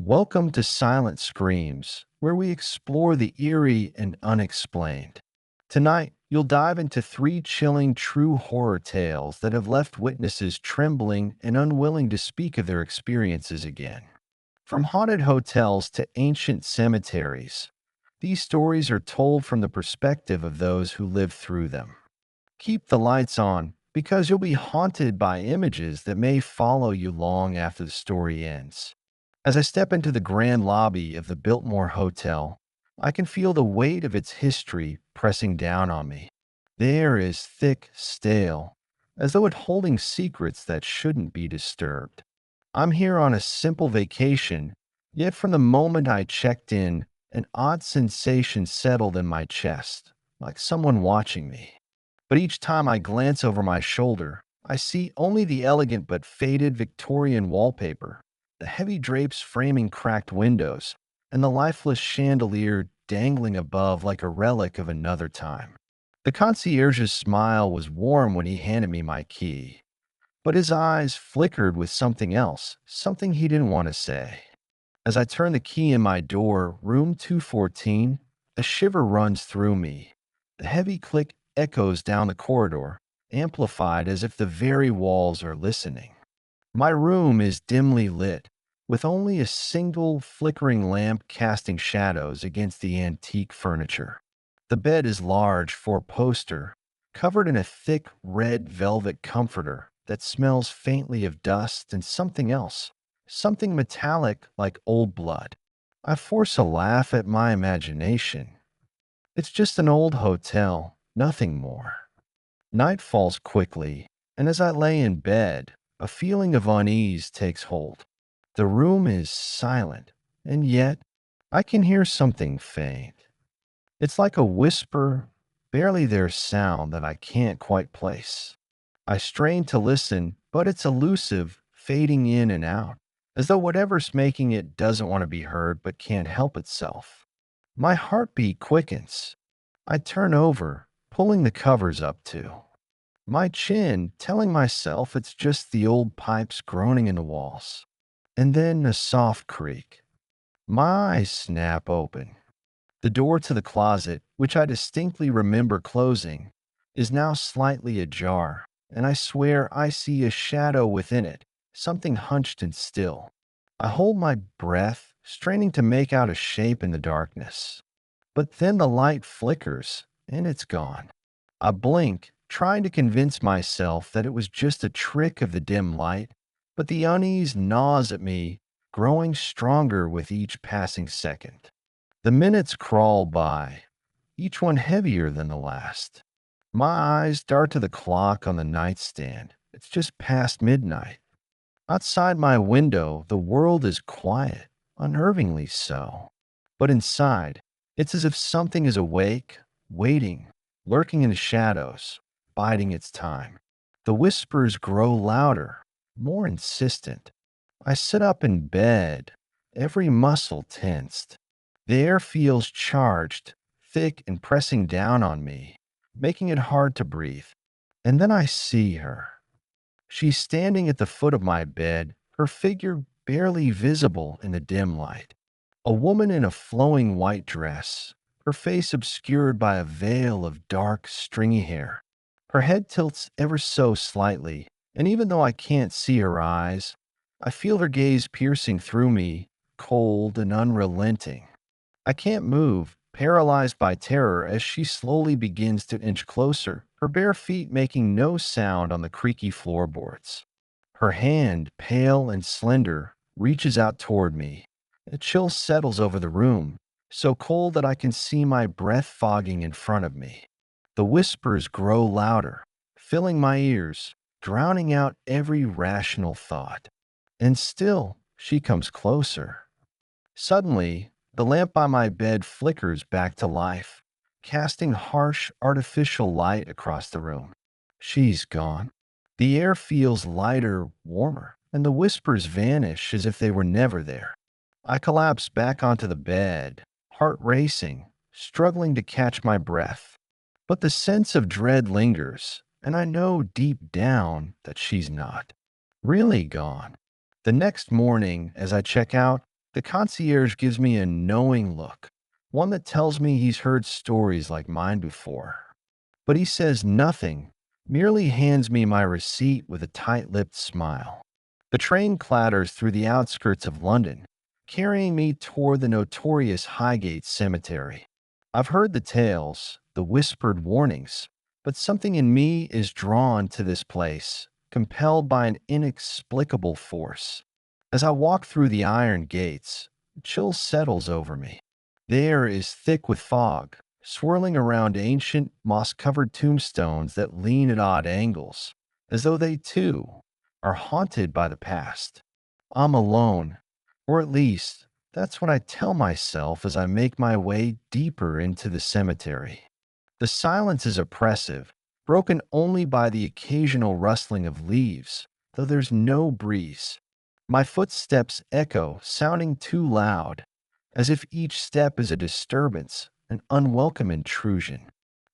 Welcome to Silent Screams, where we explore the eerie and unexplained. Tonight, you'll dive into three chilling true horror tales that have left witnesses trembling and unwilling to speak of their experiences again. From haunted hotels to ancient cemeteries, these stories are told from the perspective of those who lived through them. Keep the lights on because you'll be haunted by images that may follow you long after the story ends. As I step into the grand lobby of the Biltmore Hotel, I can feel the weight of its history pressing down on me. The air is thick, stale, as though it's holding secrets that shouldn't be disturbed. I'm here on a simple vacation, yet from the moment I checked in, an odd sensation settled in my chest, like someone watching me. But each time I glance over my shoulder, I see only the elegant but faded Victorian wallpaper, the heavy drapes framing cracked windows, and the lifeless chandelier dangling above like a relic of another time. The concierge's smile was warm when he handed me my key, but his eyes flickered with something else, something he didn't want to say. As I turn the key in my door, room 214, a shiver runs through me. The heavy click echoes down the corridor, amplified as if the very walls are listening. My room is dimly lit, with only a single flickering lamp casting shadows against the antique furniture. The bed is large, four-poster, covered in a thick red velvet comforter that smells faintly of dust and something else, something metallic like old blood. I force a laugh at my imagination. It's just an old hotel, nothing more. Night falls quickly, and as I lay in bed, a feeling of unease takes hold. The room is silent, and yet I can hear something faint. It's like a whisper, barely there's sound that I can't quite place. I strain to listen, but it's elusive, fading in and out, as though whatever's making it doesn't want to be heard but can't help itself. My heartbeat quickens. I turn over, pulling the covers up too. My chin telling myself it's just the old pipes groaning in the walls. And then a soft creak. My eyes snap open. The door to the closet, which I distinctly remember closing, is now slightly ajar, and I swear I see a shadow within it, something hunched and still. I hold my breath, straining to make out a shape in the darkness. But then the light flickers, and it's gone. I blink, trying to convince myself that it was just a trick of the dim light, but the unease gnaws at me, growing stronger with each passing second. The minutes crawl by, each one heavier than the last. My eyes dart to the clock on the nightstand. It's just past midnight. Outside my window, the world is quiet, unnervingly so. But inside, it's as if something is awake, waiting, lurking in the shadows, biding its time. The whispers grow louder, more insistent. I sit up in bed, every muscle tensed. The air feels charged, thick and pressing down on me, making it hard to breathe. And then I see her. She's standing at the foot of my bed, her figure barely visible in the dim light. A woman in a flowing white dress, her face obscured by a veil of dark, stringy hair. Her head tilts ever so slightly, and even though I can't see her eyes, I feel her gaze piercing through me, cold and unrelenting. I can't move, paralyzed by terror as she slowly begins to inch closer, her bare feet making no sound on the creaky floorboards. Her hand, pale and slender, reaches out toward me. A chill settles over the room, so cold that I can see my breath fogging in front of me. The whispers grow louder, filling my ears, drowning out every rational thought. And still, she comes closer. Suddenly, the lamp by my bed flickers back to life, casting harsh, artificial light across the room. She's gone. The air feels lighter, warmer, and the whispers vanish as if they were never there. I collapse back onto the bed, heart racing, struggling to catch my breath. But the sense of dread lingers, and I know deep down that she's not. Really gone. The next morning, as I check out, The concierge gives me a knowing look, one that tells me he's heard stories like mine before. But he says nothing, merely hands me my receipt with a tight-lipped smile. The train clatters through the outskirts of London, carrying me toward the notorious Highgate cemetery. I've heard the tales, the whispered warnings, but something in me is drawn to this place, compelled by an inexplicable force. As I walk through the iron gates, a chill settles over me. The air is thick with fog, swirling around ancient, moss-covered tombstones that lean at odd angles, as though they, too, are haunted by the past. I'm alone, or at least, that's what I tell myself as I make my way deeper into the cemetery. The silence is oppressive, broken only by the occasional rustling of leaves, though there's no breeze. My footsteps echo, sounding too loud, as if each step is a disturbance, an unwelcome intrusion.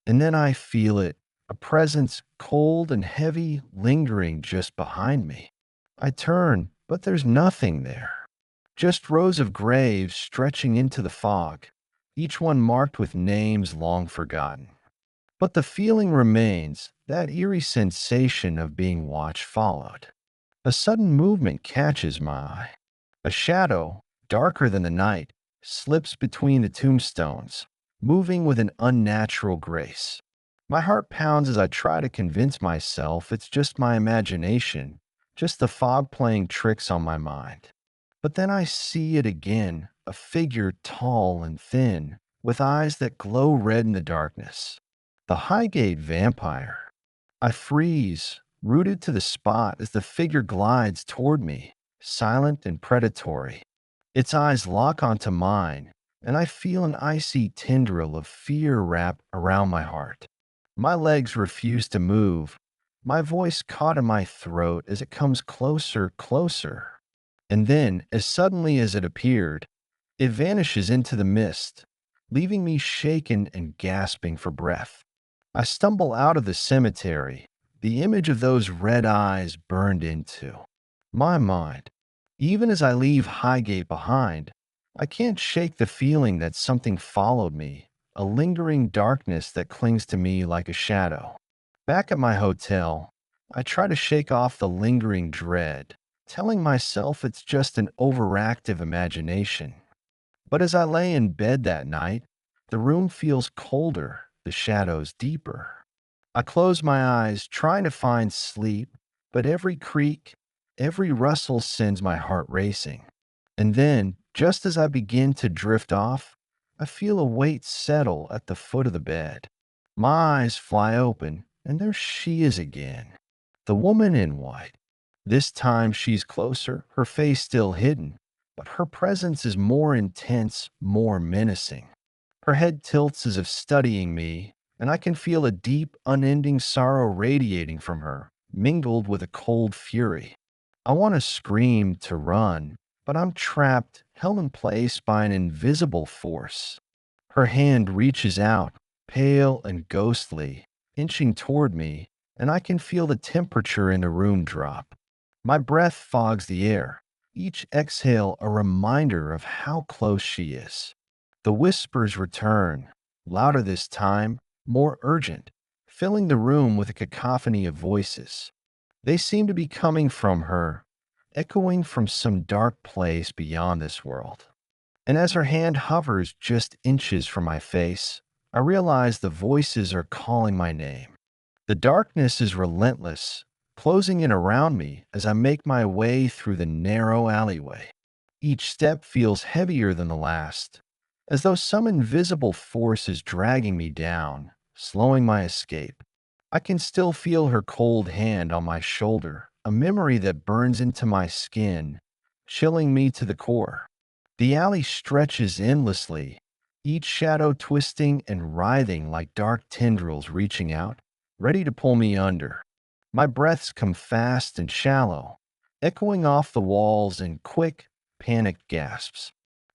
And then I feel it, a presence cold and heavy lingering just behind me. I turn, but there's nothing there. Just rows of graves stretching into the fog, each one marked with names long forgotten. But the feeling remains, that eerie sensation of being watched followed. A sudden movement catches my eye. A shadow, darker than the night, slips between the tombstones, moving with an unnatural grace. My heart pounds as I try to convince myself it's just my imagination, just the fog playing tricks on my mind. But then I see it again, a figure tall and thin, with eyes that glow red in the darkness. The Highgate vampire. I freeze, rooted to the spot as the figure glides toward me, silent and predatory. Its eyes lock onto mine, and I feel an icy tendril of fear wrap around my heart. My legs refuse to move, my voice caught in my throat as it comes closer, closer. And then, as suddenly as it appeared, it vanishes into the mist, leaving me shaken and gasping for breath. I stumble out of the cemetery, the image of those red eyes burned into my mind. Even as I leave Highgate behind, I can't shake the feeling that something followed me, a lingering darkness that clings to me like a shadow. Back at my hotel, I try to shake off the lingering dread, telling myself it's just an overactive imagination. But as I lay in bed that night, the room feels colder, the shadows deeper. I close my eyes, trying to find sleep, but every creak, every rustle sends my heart racing. And then, just as I begin to drift off, I feel a weight settle at the foot of the bed. My eyes fly open, and there she is again. The woman in white. This time she's closer, her face still hidden, but her presence is more intense, more menacing. Her head tilts as if studying me, and I can feel a deep, unending sorrow radiating from her, mingled with a cold fury. I want to scream, to run, but I'm trapped, held in place by an invisible force. Her hand reaches out, pale and ghostly, inching toward me, and I can feel the temperature in the room drop. My breath fogs the air, each exhale a reminder of how close she is. The whispers return, louder this time, more urgent, filling the room with a cacophony of voices. They seem to be coming from her, echoing from some dark place beyond this world. And as her hand hovers just inches from my face, I realize the voices are calling my name. The darkness is relentless, closing in around me as I make my way through the narrow alleyway. Each step feels heavier than the last, as though some invisible force is dragging me down, slowing my escape. I can still feel her cold hand on my shoulder, a memory that burns into my skin, chilling me to the core. The alley stretches endlessly, each shadow twisting and writhing like dark tendrils reaching out, ready to pull me under. My breaths come fast and shallow, echoing off the walls in quick, panicked gasps.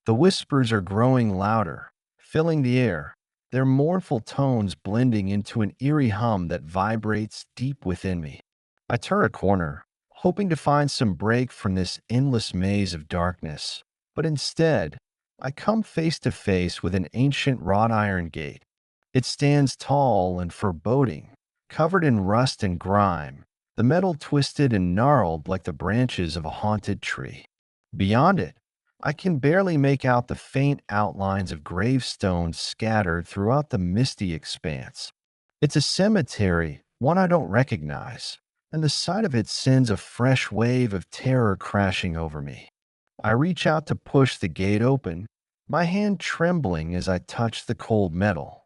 The whispers are growing louder, filling the air, their mournful tones blending into an eerie hum that vibrates deep within me. I turn a corner, hoping to find some break from this endless maze of darkness, But instead, I come face to face with an ancient wrought iron gate. It stands tall and foreboding, covered in rust and grime, the metal twisted and gnarled like the branches of a haunted tree. Beyond it, I can barely make out the faint outlines of gravestones scattered throughout the misty expanse. It's a cemetery, one I don't recognize, and the sight of it sends a fresh wave of terror crashing over me. I reach out to push the gate open, my hand trembling as I touch the cold metal.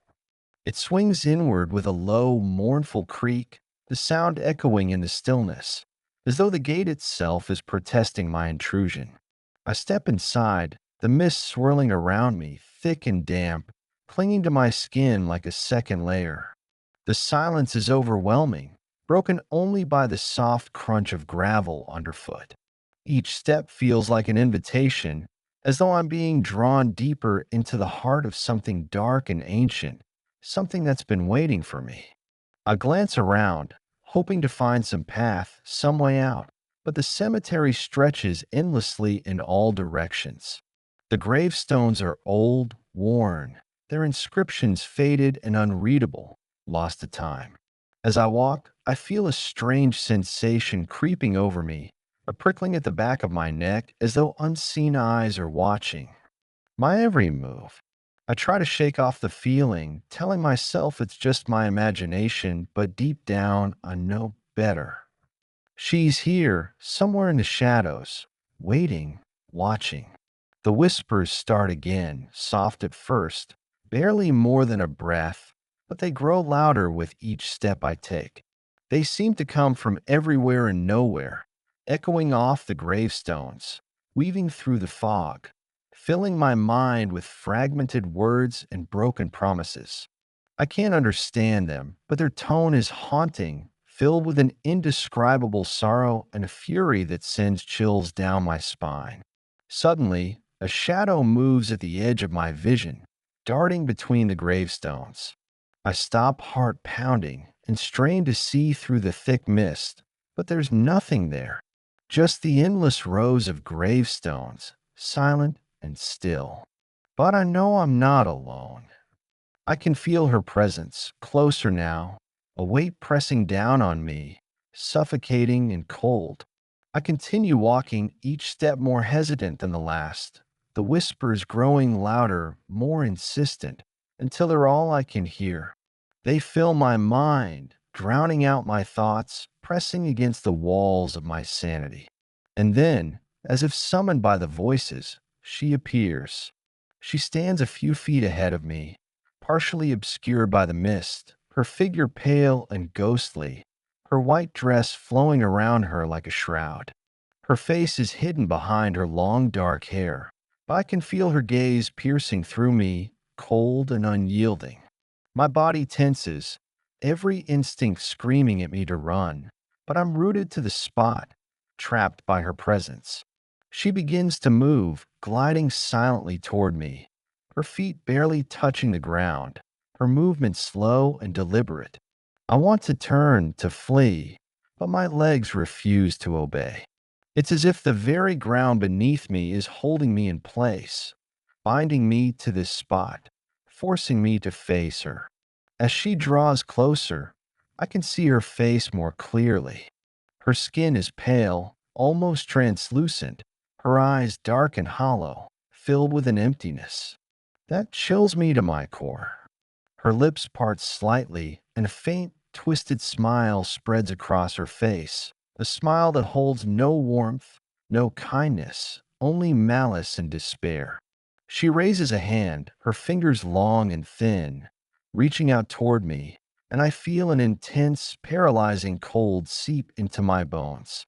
It swings inward with a low, mournful creak, the sound echoing in the stillness, as though the gate itself is protesting my intrusion. I step inside, the mist swirling around me, thick and damp, clinging to my skin like a second layer. The silence is overwhelming, broken only by the soft crunch of gravel underfoot. Each step feels like an invitation, as though I'm being drawn deeper into the heart of something dark and ancient, something that's been waiting for me. I glance around, hoping to find some path, some way out, but the cemetery stretches endlessly in all directions. The gravestones are old, worn, their inscriptions faded and unreadable, lost to time. As I walk, I feel a strange sensation creeping over me, a prickling at the back of my neck as though unseen eyes are watching my every move. I try to shake off the feeling, telling myself it's just my imagination, but deep down, I know better. She's here, somewhere in the shadows, waiting, watching. The whispers start again, soft at first, barely more than a breath, but they grow louder with each step I take. They seem to come from everywhere and nowhere, echoing off the gravestones, weaving through the fog, filling my mind with fragmented words and broken promises. I can't understand them, but their tone is haunting, filled with an indescribable sorrow and a fury that sends chills down my spine. Suddenly, a shadow moves at the edge of my vision, darting between the gravestones. I stop, heart pounding, and strain to see through the thick mist, but there's nothing there. Just the endless rows of gravestones, silent and still. But I know I'm not alone. I can feel her presence, closer now, a weight pressing down on me, suffocating and cold. I continue walking, each step more hesitant than the last, the whispers growing louder, more insistent, until they're all I can hear. They fill my mind, drowning out my thoughts, pressing against the walls of my sanity. And then, as if summoned by the voices, she appears. She stands a few feet ahead of me, partially obscured by the mist, her figure pale and ghostly, her white dress flowing around her like a shroud. Her face is hidden behind her long dark hair, but I can feel her gaze piercing through me, cold and unyielding. My body tenses, every instinct screaming at me to run, but I'm rooted to the spot, trapped by her presence. She begins to move, gliding silently toward me, her feet barely touching the ground, her movement slow and deliberate. I want to turn, to flee, but my legs refuse to obey. It's as if the very ground beneath me is holding me in place, binding me to this spot, forcing me to face her. As she draws closer, I can see her face more clearly. Her skin is pale, almost translucent, her eyes dark and hollow, filled with an emptiness that chills me to my core. Her lips part slightly, and a faint, twisted smile spreads across her face, a smile that holds no warmth, no kindness, only malice and despair. She raises a hand, her fingers long and thin, reaching out toward me, and I feel an intense, paralyzing cold seep into my bones.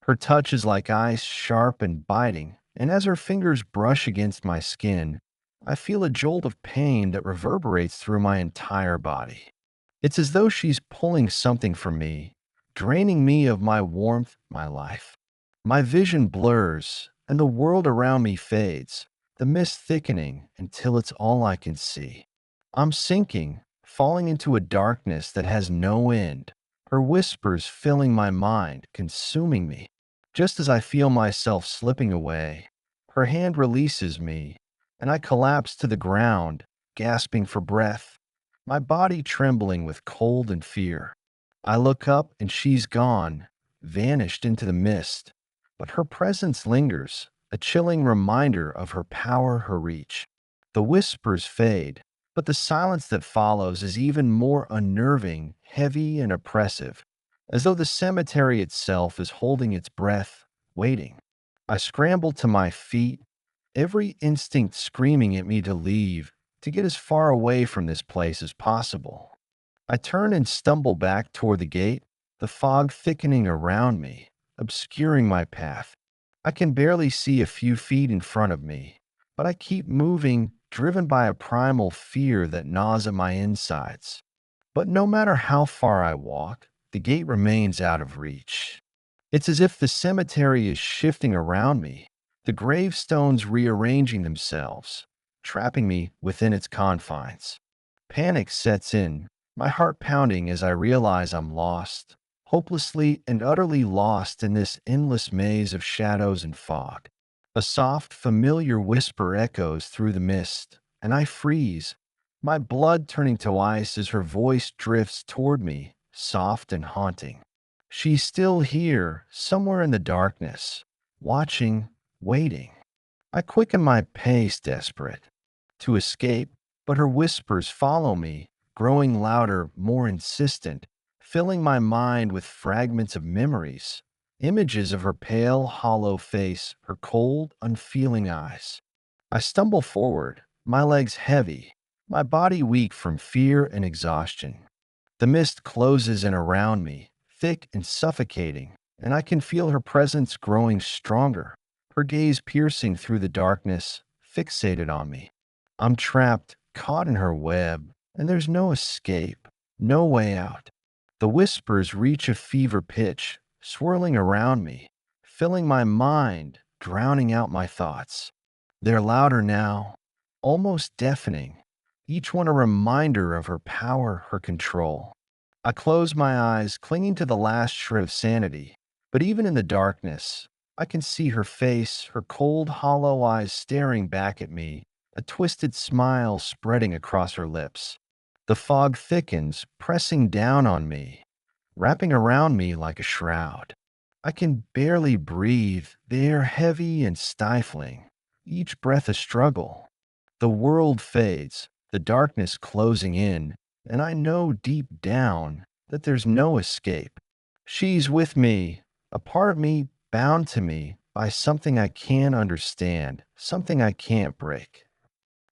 Her touch is like ice, sharp and biting, and as her fingers brush against my skin, I feel a jolt of pain that reverberates through my entire body. It's as though she's pulling something from me, draining me of my warmth, my life. My vision blurs, and the world around me fades, the mist thickening until it's all I can see. I'm sinking, falling into a darkness that has no end, her whispers filling my mind, consuming me. Just as I feel myself slipping away, Her hand releases me, and I collapse to the ground, gasping for breath, my body trembling with cold and fear. I look up and she's gone, vanished into the mist, but her presence lingers, a chilling reminder of her power, her reach. The whispers fade, but the silence that follows is even more unnerving, heavy, and oppressive, as though the cemetery itself is holding its breath, waiting. I scramble to my feet, every instinct screaming at me to leave, to get as far away from this place as possible. I turn and stumble back toward the gate, the fog thickening around me, obscuring my path. I can barely see a few feet in front of me, but I keep moving, driven by a primal fear that gnaws at my insides. But no matter how far I walk, the gate remains out of reach. It's as if the cemetery is shifting around me, the gravestones rearranging themselves, trapping me within its confines. Panic sets in, my heart pounding as I realize I'm lost, hopelessly and utterly lost in this endless maze of shadows and fog. A soft, familiar whisper echoes through the mist, and I freeze, my blood turning to ice as her voice drifts toward me, soft and haunting. She's still here, somewhere in the darkness, watching, waiting. I quicken my pace, desperate to escape, but her whispers follow me, growing louder, more insistent, filling my mind with fragments of memories, images of her pale, hollow face, her cold, unfeeling eyes. I stumble forward, my legs heavy, my body weak from fear and exhaustion. The mist closes in around me, thick and suffocating, and I can feel her presence growing stronger, her gaze piercing through the darkness, fixated on me. I'm trapped, caught in her web, and there's no escape, no way out. The whispers reach a fever pitch, swirling around me, filling my mind, drowning out my thoughts. They're louder now, almost deafening, each one a reminder of her power, her control. I close my eyes, clinging to the last shred of sanity, but even in the darkness, I can see her face, her cold, hollow eyes staring back at me, a twisted smile spreading across her lips. The fog thickens, pressing down on me, wrapping around me like a shroud. I can barely breathe, the air heavy and stifling, each breath a struggle. The world fades, the darkness closing in, and I know deep down that there's no escape. She's with me, a part of me bound to me by something I can't understand, something I can't break.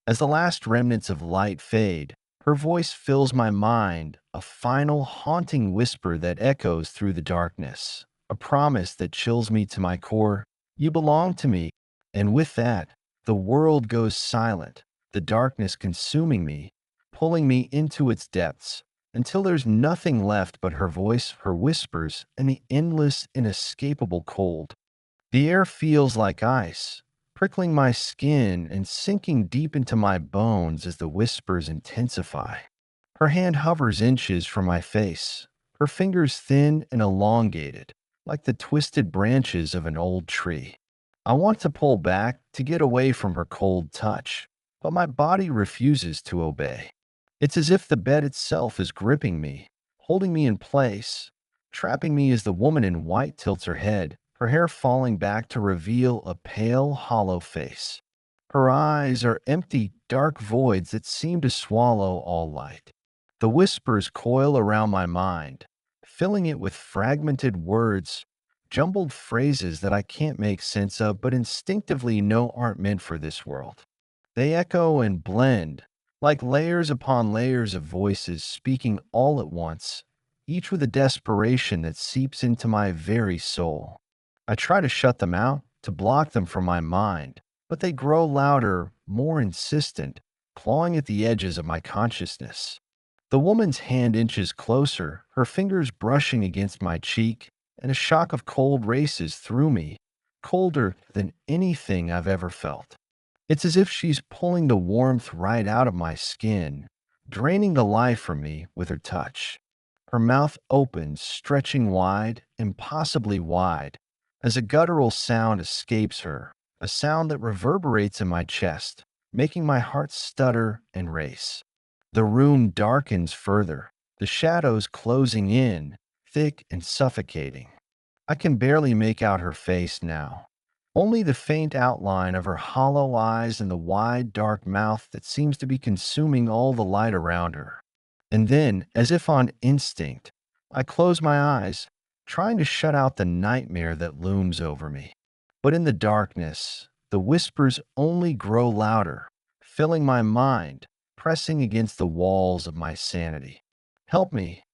As the last remnants of light fade, her voice fills my mind, a final haunting whisper that echoes through the darkness, a promise that chills me to my core. You belong to me. And with that, the world goes silent, the darkness consuming me, pulling me into its depths, until there's nothing left but her voice, her whispers, and the endless, inescapable cold. The air feels like ice, prickling my skin and sinking deep into my bones as the whispers intensify. Her hand hovers inches from my face, her fingers thin and elongated, like the twisted branches of an old tree. I want to pull back to get away from her cold touch, but my body refuses to obey. It's as if the bed itself is gripping me, holding me in place, trapping me as the woman in white tilts her head, her hair falling back to reveal a pale, hollow face. Her eyes are empty, dark voids that seem to swallow all light. The whispers coil around my mind, filling it with fragmented words, jumbled phrases that I can't make sense of but instinctively know aren't meant for this world. They echo and blend, like layers upon layers of voices speaking all at once, each with a desperation that seeps into my very soul. I try to shut them out, to block them from my mind, but they grow louder, more insistent, clawing at the edges of my consciousness. The woman's hand inches closer, her fingers brushing against my cheek, and a shock of cold races through me, colder than anything I've ever felt. It's as if she's pulling the warmth right out of my skin, draining the life from me with her touch. Her mouth opens, stretching wide, impossibly wide, as a guttural sound escapes her, a sound that reverberates in my chest, making my heart stutter and race. The room darkens further, the shadows closing in, thick and suffocating. I can barely make out her face now. Only the faint outline of her hollow eyes and the wide, dark mouth that seems to be consuming all the light around her. And then, as if on instinct, I close my eyes, trying to shut out the nightmare that looms over me. But in the darkness, the whispers only grow louder, filling my mind, pressing against the walls of my sanity. Help me.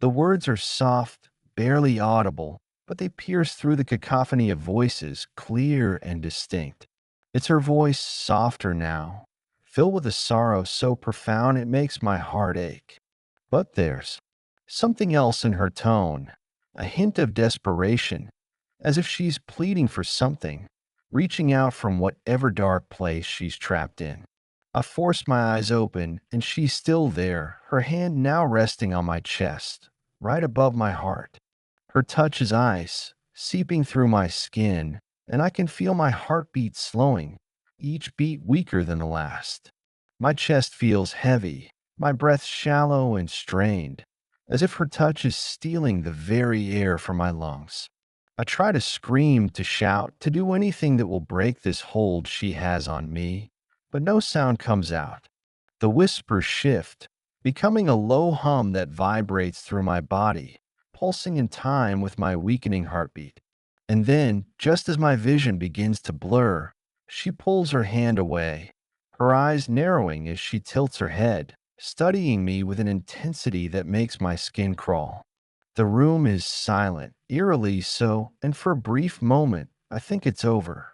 The words are soft, barely audible, but they pierce through the cacophony of voices, clear and distinct. It's her voice, softer now, filled with a sorrow so profound it makes my heart ache. But there's something else in her tone, a hint of desperation, as if she's pleading for something, reaching out from whatever dark place she's trapped in. I force my eyes open, and she's still there, her hand now resting on my chest, right above my heart. Her touch is ice, seeping through my skin, and I can feel my heartbeat slowing, each beat weaker than the last. My chest feels heavy, my breath shallow and strained, as if her touch is stealing the very air from my lungs. I try to scream, to shout, to do anything that will break this hold she has on me, but no sound comes out. The whispers shift, becoming a low hum that vibrates through my body, pulsing in time with my weakening heartbeat. And then, just as my vision begins to blur, she pulls her hand away, her eyes narrowing as she tilts her head, studying me with an intensity that makes my skin crawl. The room is silent, eerily so, and for a brief moment, I think it's over.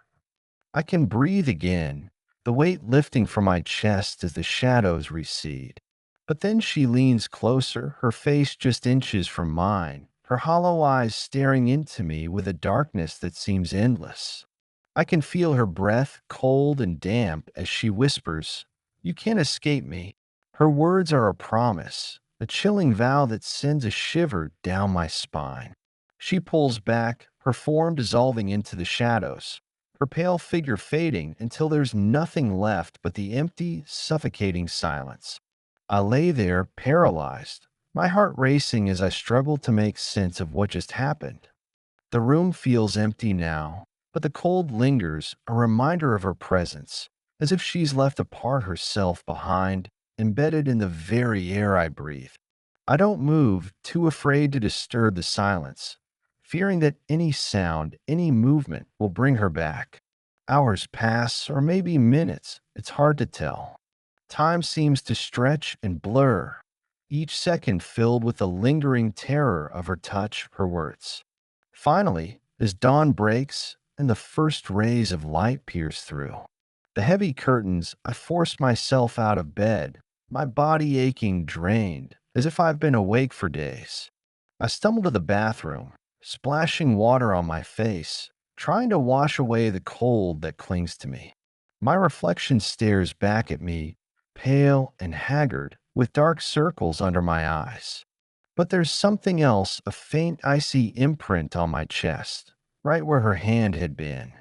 I can breathe again, the weight lifting from my chest as the shadows recede. But then she leans closer, her face just inches from mine, her hollow eyes staring into me with a darkness that seems endless. I can feel her breath, cold and damp, as she whispers, "You can't escape me." Her words are a promise, a chilling vow that sends a shiver down my spine. She pulls back, her form dissolving into the shadows, her pale figure fading until there's nothing left but the empty, suffocating silence. I lay there, paralyzed, my heart racing as I struggle to make sense of what just happened. The room feels empty now, but the cold lingers, a reminder of her presence, as if she's left a part herself behind, embedded in the very air I breathe. I don't move, too afraid to disturb the silence, fearing that any sound, any movement will bring her back. Hours pass, or maybe minutes, it's hard to tell. Time seems to stretch and blur, each second filled with the lingering terror of her touch, her words. Finally, as dawn breaks and the first rays of light pierce through the heavy curtains, I force myself out of bed, my body aching, drained, as if I've been awake for days. I stumble to the bathroom, splashing water on my face, trying to wash away the cold that clings to me. My reflection stares back at me, pale and haggard, with dark circles under my eyes. But there's something else, a faint icy imprint on my chest, right where her hand had been.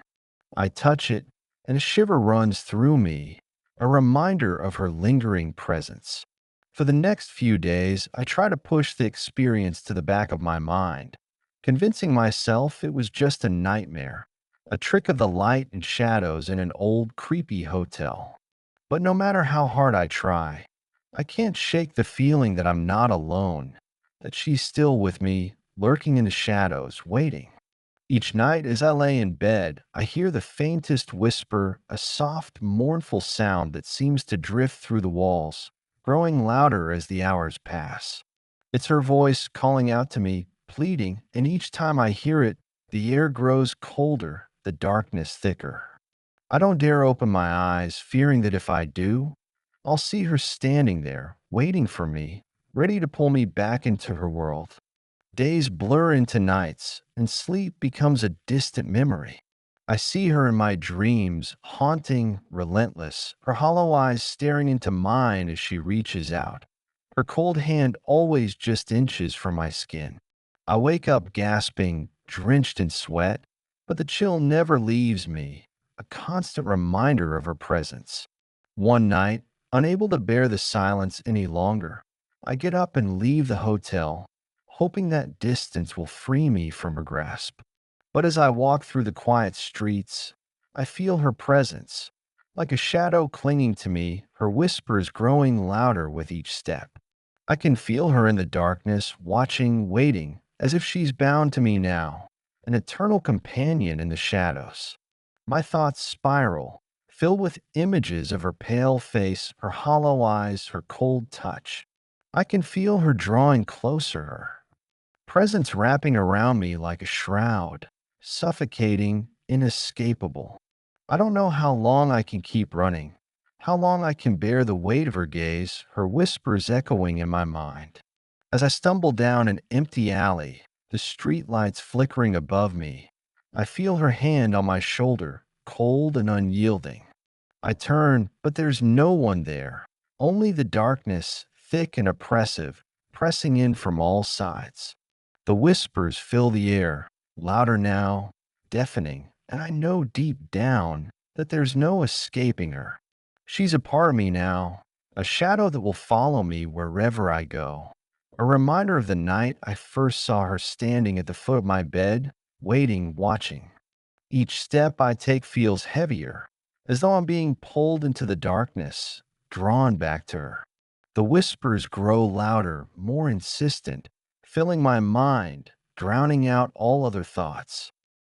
I touch it, and a shiver runs through me, a reminder of her lingering presence. For the next few days, I try to push the experience to the back of my mind, convincing myself it was just a nightmare, a trick of the light and shadows in an old, creepy hotel. But no matter how hard I try, I can't shake the feeling that I'm not alone, that she's still with me, lurking in the shadows, waiting. Each night as I lay in bed, I hear the faintest whisper, a soft, mournful sound that seems to drift through the walls, growing louder as the hours pass. It's her voice calling out to me, pleading, and each time I hear it, the air grows colder, the darkness thicker. I don't dare open my eyes, fearing that if I do, I'll see her standing there, waiting for me, ready to pull me back into her world. Days blur into nights, and sleep becomes a distant memory. I see her in my dreams, haunting, relentless, her hollow eyes staring into mine as she reaches out, her cold hand always just inches from my skin. I wake up gasping, drenched in sweat, but the chill never leaves me, a constant reminder of her presence. One night, unable to bear the silence any longer, I get up and leave the hotel, hoping that distance will free me from her grasp. But as I walk through the quiet streets, I feel her presence. Like a shadow clinging to me, her whispers growing louder with each step. I can feel her in the darkness, watching, waiting, as if she's bound to me now, an eternal companion in the shadows. My thoughts spiral, filled with images of her pale face, her hollow eyes, her cold touch. I can feel her drawing closer, her presence wrapping around me like a shroud, suffocating, inescapable. I don't know how long I can keep running, how long I can bear the weight of her gaze, her whispers echoing in my mind. As I stumble down an empty alley, the streetlights flickering above me, I feel her hand on my shoulder, cold and unyielding. I turn, but there's no one there, only the darkness, thick and oppressive, pressing in from all sides. The whispers fill the air, louder now, deafening, and I know deep down that there's no escaping her. She's a part of me now, a shadow that will follow me wherever I go. A reminder of the night I first saw her standing at the foot of my bed, waiting, watching. Each step I take feels heavier, as though I'm being pulled into the darkness, drawn back to her. The whispers grow louder, more insistent, filling my mind, drowning out all other thoughts.